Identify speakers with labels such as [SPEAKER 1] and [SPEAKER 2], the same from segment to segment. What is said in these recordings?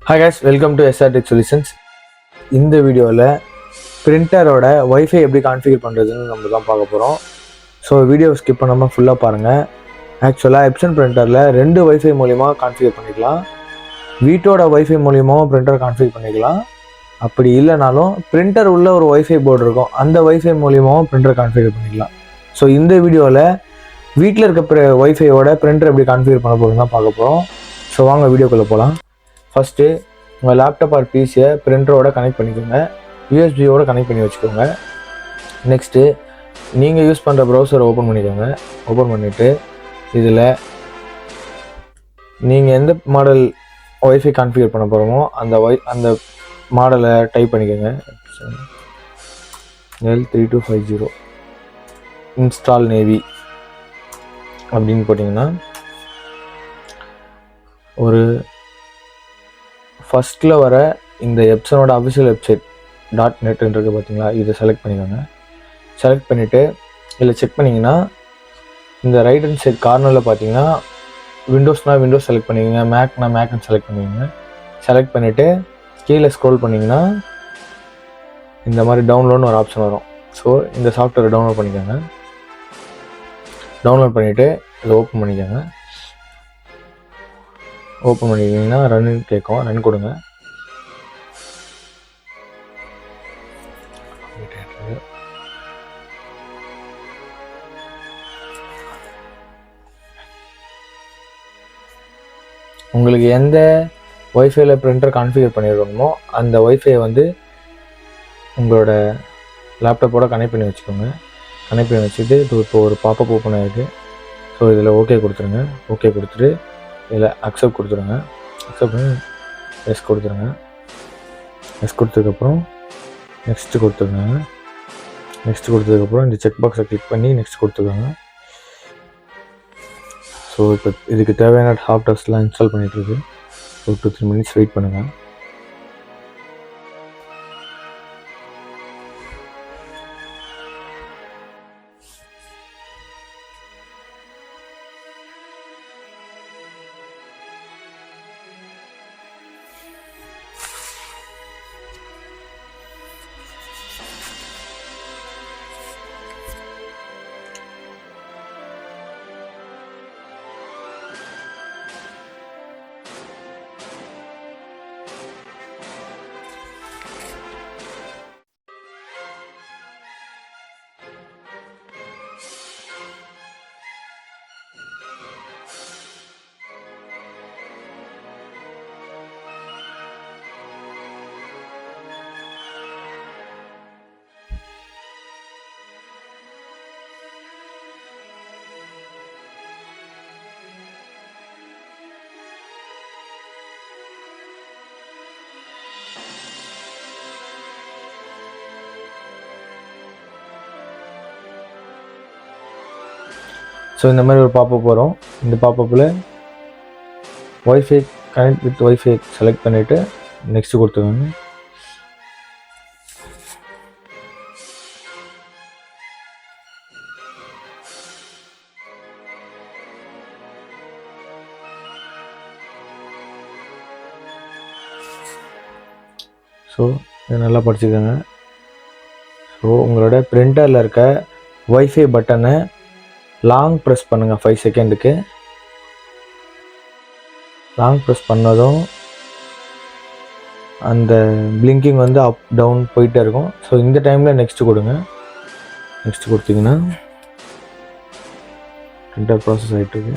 [SPEAKER 1] Hi guys, welcome to SR Tech Solutions. இந்த வீடியோவில் பிரிண்டரோட wifi எப்படி கான்ஃபிகர் பண்ணுறதுன்னு நம்ம தான் பார்க்க போகிறோம். ஸோ வீடியோ ஸ்கிப் பண்ணாமல் ஃபுல்லாக பாருங்கள். ஆக்சுவலாக எப்சன் பிரிண்டரில் 2 ஒய்ஃபை மூலிமா கான்ஃபிகர் பண்ணிக்கலாம். வீட்டோட ஒய்ஃபை மூலியமாகவும் பிரிண்டர் கான்ஃபிகர் பண்ணிக்கலாம். அப்படி இல்லைனாலும் பிரிண்டர் உள்ள ஒரு ஒய்ஃபை போர்டு இருக்கும், அந்த ஒய்ஃபை மூலியமாகவும் பிரிண்டர் கான்ஃபிகர் பண்ணிக்கலாம். ஸோ இந்த வீடியோவில் வீட்டில் இருக்க ஒய்ஃபையோட பிரிண்டர் எப்படி கான்ஃபிகர் பண்ண போகிறோம் தான் பார்க்க போகிறோம். ஸோ வாங்க வீடியோக்குள்ளே போகலாம். ஃபஸ்ட்டு உங்கள் லேப்டாப் ஆர் பிசியை பிரிண்டரோட கனெக்ட் பண்ணிக்கோங்க, யூஎஸ்பியோட கனெக்ட் பண்ணி வச்சுக்கோங்க. நெக்ஸ்ட்டு நீங்கள் யூஸ் பண்ணுற ப்ரௌசரை ஓப்பன் பண்ணிக்கோங்க. ஓப்பன் பண்ணிவிட்டு இதில் நீங்கள் எந்த மாடல் ஒய்ஃபை கான்ஃபிகர் பண்ண போகிறோமோ அந்த மாடலை டைப் பண்ணிக்கோங்க. L3250 இன்ஸ்டால் நேவி அப்படின்னு போட்டிங்கன்னா ஒரு ஃபஸ்ட்டில் வர இந்த எப்சனோட அஃபிஷியல் வெப்சைட் .net இருக்குது பார்த்தீங்களா, இதை செலக்ட் பண்ணிக்கோங்க. செலக்ட் பண்ணிவிட்டு இதில் செக் பண்ணிங்கன்னா இந்த ரைட் ஹேண்ட் சைட் கார்னரில் பார்த்தீங்கன்னா விண்டோஸ்னால் விண்டோஸ் செலக்ட் பண்ணிக்கோங்க, மேக்னு செலக்ட் பண்ணிக்கோங்க. செலக்ட் பண்ணிவிட்டு கீழே ஸ்க்ரோல் பண்ணிங்கன்னா இந்த மாதிரி டவுன்லோட்னு ஒரு ஆப்ஷன் வரும். ஸோ இந்த சாஃப்ட்வேரை டவுன்லோட் பண்ணிக்கோங்க. டவுன்லோட் பண்ணிவிட்டு இதை ஓப்பன் பண்ணிக்கோங்க. ஓப்பன் பண்ணிக்கிங்கன்னா ரன்னு கேட்கும், ரன் கொடுங்க. உங்களுக்கு எந்த ஒய்ஃபைல பிரிண்டர் கான்ஃபிகர் பண்ணிடுறோமோ அந்த ஒய்ஃபை வந்து உங்களோட லேப்டாப்போட கனெக்ட் பண்ணி வச்சுக்கோங்க. கனெக்ட் பண்ணி வச்சுட்டு இது இப்போ ஒரு பாப்பப் ஓப்பன் ஆகிருக்கு. ஸோ இதில் ஓகே கொடுத்துருங்க. ஓகே கொடுத்துட்டு இதில் அக்செப்ட் கொடுத்துருங்க. அக்செப்ட் பண்ணி எஸ் கொடுத்துருங்க. எஸ் கொடுத்ததுக்கப்புறம் நெக்ஸ்ட்டு கொடுத்துருங்க. நெக்ஸ்ட் கொடுத்ததுக்கப்புறம் இந்த செக் பாக்ஸை கிளிக் பண்ணி நெக்ஸ்ட் கொடுத்துருக்காங்க. ஸோ இப்போ இதுக்கு தேவையான சாஃப்ட்வேர்ஸ்லாம் இன்ஸ்டால் பண்ணிகிட்ருக்கு. ஒரு 2-3 மினிட்ஸ் வெயிட் பண்ணுங்கள். ஸோ இந்த மாதிரி ஒரு பாப்பப் வரும். இந்த பாப்பப்பில் wifi connect with wifi select பண்ணிவிட்டு நெக்ஸ்ட்டு கொடுத்துருவாங்க. ஸோ இதை நல்லா படிச்சுக்கோங்க. ஸோ உங்களோட பிரிண்டரில் இருக்க ஒய்ஃபை பட்டனை லாங் ப்ரெஸ் பண்ணுங்கள் 5 செகண்டுக்கு. லாங் ப்ரெஸ் பண்ணதும் அந்த பிளிங்கிங் வந்து அப் டவுன் போயிட்டே இருக்கும். ஸோ இந்த டைமில் நெக்ஸ்ட்டு கொடுங்க. நெக்ஸ்ட் கொடுத்தீங்கன்னா பிரிண்டர் ப்ராசஸ் ஆகிட்டுருக்கு.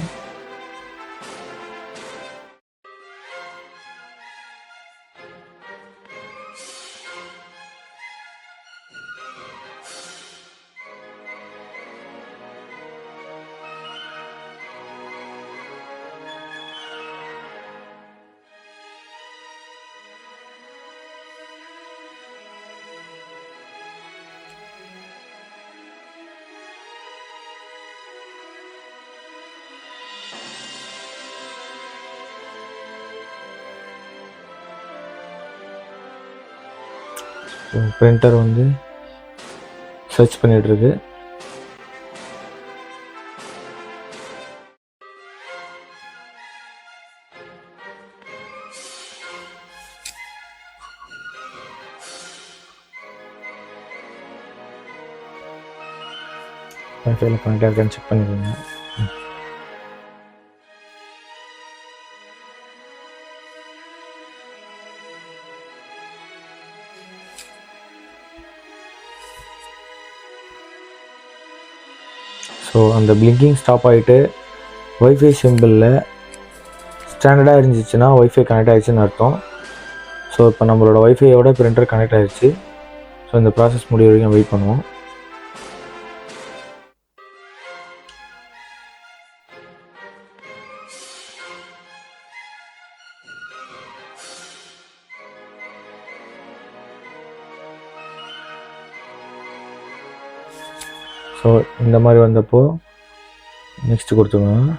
[SPEAKER 1] பிரிண்டர் வந்து சர்ச் பண்ணிகிட்ருக்கு. வைஃபைல கனெக்ட் ஆகிருக்கான்னு செக் பண்ணிக்கோங்க. ஸோ அந்த பிளிங்கிங் ஸ்டாப் ஆகிட்டு ஒய்ஃபை சிம்பிளில் ஸ்டாண்டர்டாக இருந்துச்சுன்னா ஒய்ஃபை கனெக்ட் ஆகிடுச்சுன்னு அர்த்தம். ஸோ இப்போ நம்மளோட ஒய்ஃபையோட பிரிண்டர் கனெக்ட் ஆகிடுச்சு. ஸோ இந்த ப்ராசஸ் முடிய வரைக்கும் வெயிட் பண்ணுவோம். ஸோ இந்த மாதிரி வந்தப்போ நெக்ஸ்ட் கொடுத்துக்கோங்க.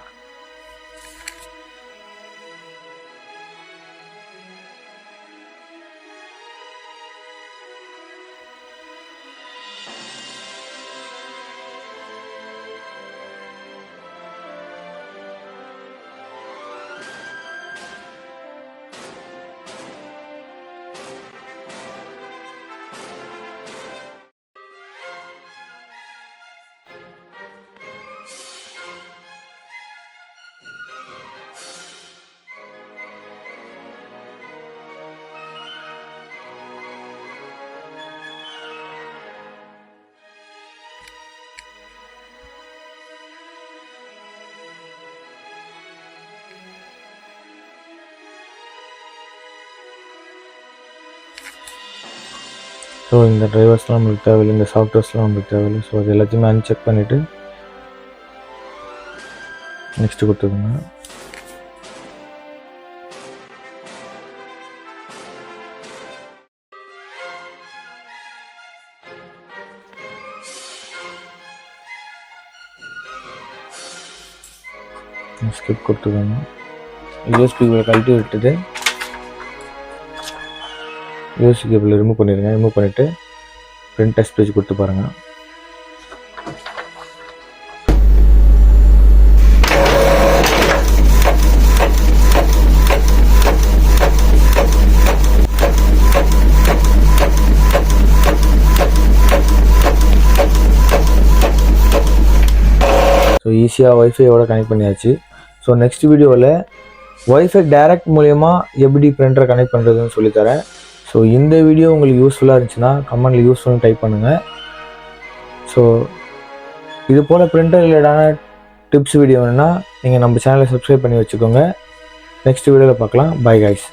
[SPEAKER 1] ஸோ இந்த ட்ரைவர்ஸ்லாம் நம்மளுக்கு தேவையில்லை, இந்த சாஃப்ட்வேர்ஸ்லாம் நம்மளுக்கு தேவையில்லை. ஸோ அது எல்லாத்தையுமே அன்செக் பண்ணிவிட்டு நெக்ஸ்ட்டு கொடுத்துக்கோங்க. ஸ்கிப் கொடுத்துக்கோங்க. யூஎஸ்பி கழட்டி விட்டுட்டு யூஎஸ்பி கேபிள் ரிமூவ் பண்ணிடுங்க. ரிமூவ் பண்ணிவிட்டு பிரிண்ட் டெஸ்ட் பேஜ் கொடுத்து பாருங்கள். ஸோ ஈஸியாக ஒய்ஃபையோட கனெக்ட் பண்ணியாச்சு. ஸோ நெக்ஸ்ட் வீடியோவில் ஒய்ஃபை டைரக்ட் மூலயமா எப்படி பிரிண்டரை கனெக்ட் பண்ணுறதுன்னு சொல்லித்தரேன். ஸோ இந்த வீடியோ உங்களுக்கு யூஸ்ஃபுல்லாக இருந்துச்சுன்னா கமெண்ட்டில் யூஸ்ஃபுல்னு டைப் பண்ணுங்கள். ஸோ இது போல் பிரிண்டர் ரிலேட்டான டிப்ஸ் வீடியோ வேணுன்னா நீங்கள் நம்ம சேனலை சப்ஸ்கிரைப் பண்ணி வச்சுக்கோங்க. நெக்ஸ்ட் வீடியோவில் பார்க்கலாம். Bye guys.